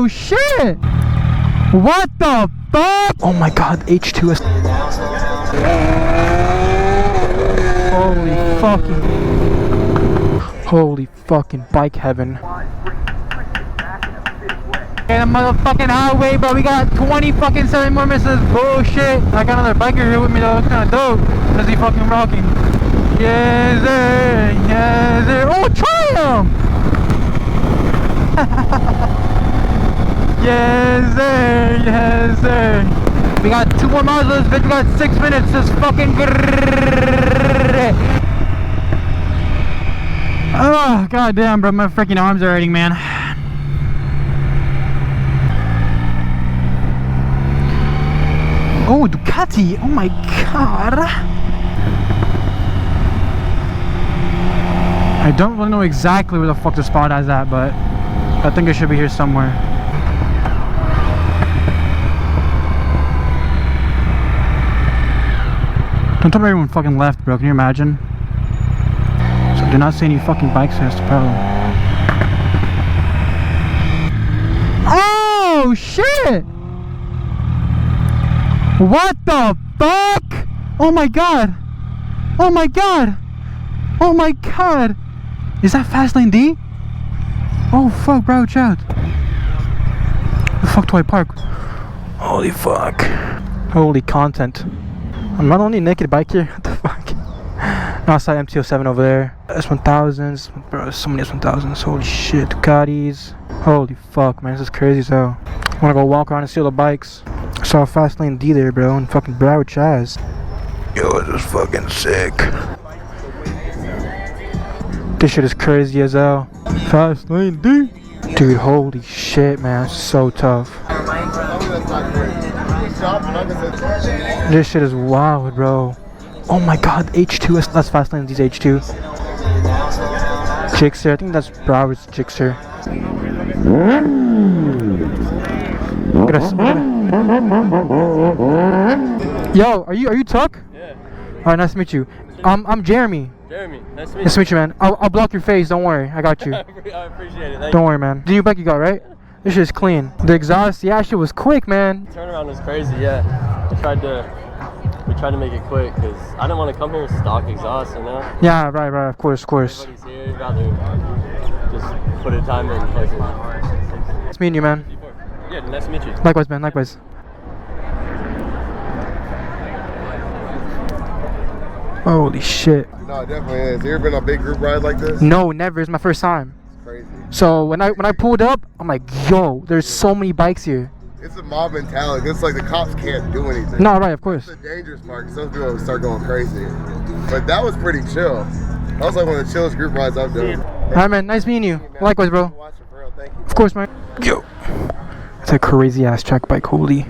Oh shit! What the fuck? Oh my god, H2S. Holy fucking bike heaven. And a motherfucking highway, bro. We got 20 fucking 7 more minutes of this bullshit. I got another biker here with me though. It's kinda dope. Cause he fucking rocking. Yes sir, yes sir. Oh, Triumph! Yes sir, yes sir. We got 2 more miles of this bitch. We got 6 minutes. This fucking oh god damn, bro. My freaking arms are hurting, man. Oh, Ducati! Oh my god! I don't really know exactly where the fuck the spot is at, but I think it should be here somewhere. Don't tell me everyone fucking left, bro. Can you imagine? So I do not see any fucking bikes here. That's the problem. Oh shit! What the fuck? Oh my god! Oh my god! Oh my god! Is that fast lane D? Oh fuck, bro, watch out! The fuck do I park? Holy fuck! Holy content! I'm not only naked bike here. What the fuck? No, I saw MT-07 over there. S1000s, bro. So many S1000s. Holy shit, Ducatis. Holy fuck, man, this is crazy as hell. I wanna go walk around and steal the bikes. I saw a fast lane D there, bro, and fucking Broward Chaz. Yo, this is fucking sick. This shit is crazy as hell. Fast lane D. Dude, holy shit, man, it's so tough. This shit is wild, bro. Oh my god, H2, that's fast lane D's H2. Jixer, I think that's Broward's Jixer. Yo, are you Tuck? Yeah. Alright, nice to meet you. I'm Jeremy. Jeremy, nice to meet you. Nice to meet you, man. I'll block your face, don't worry. I got you. I appreciate it. Thank Don't worry, man. The new bike you got, right? This shit is clean. The exhaust, yeah, shit was quick, man. The turnaround was crazy, yeah. We tried to make it quick because I didn't want to come here with stock exhaust, you know? Yeah, right, of course. Everybody's here, you'd rather just put a time in places. Nice meeting you, man. Yeah, nice to meet you. Likewise, man, likewise. Holy shit. No, it definitely is. Have you ever been on a big group ride like this? No, never. It's my first time. It's crazy. So when I pulled up, I'm like, yo, there's so many bikes here. It's a mob mentality. It's like the cops can't do anything. No, right, of course. It's the dangerous part because some people start going crazy. But that was pretty chill. That was like one of the chillest group rides I've done. Alright, man. Nice meeting you. Likewise, bro. Thank you. Of course, man. Yo. It's a crazy ass track bike. Holy.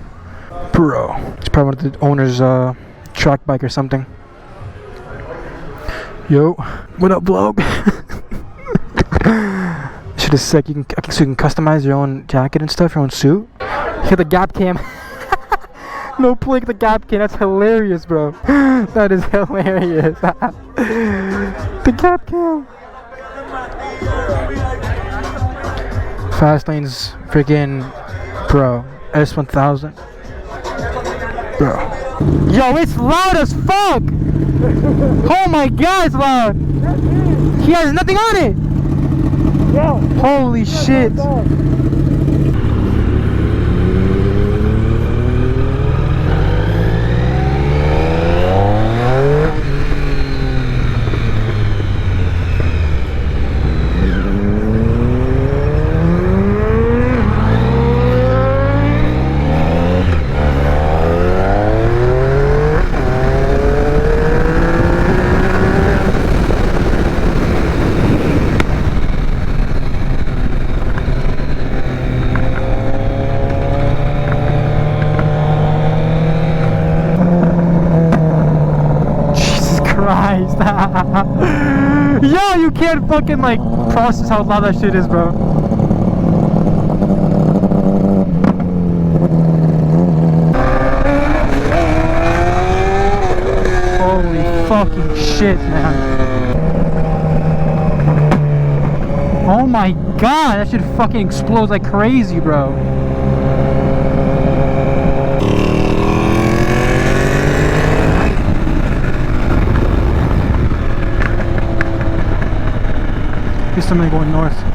Bro. It's probably one of the owner's track bike or something. Yo. What up, vlog? Shit is sick. So you can customize your own jacket and stuff, your own suit. Hit the gap cam. No play the gap cam. That's hilarious, bro. That is hilarious. The gap cam. Fast lane's freaking bro. S1000. Bro. Yo, it's loud as fuck. Oh my god, it's loud. He has nothing on it. Yo. Holy shit. Yo, you can't fucking like process how loud that shit is, bro. Holy fucking shit, man. Oh my god, that shit fucking explodes like crazy, bro. Here's somebody going north.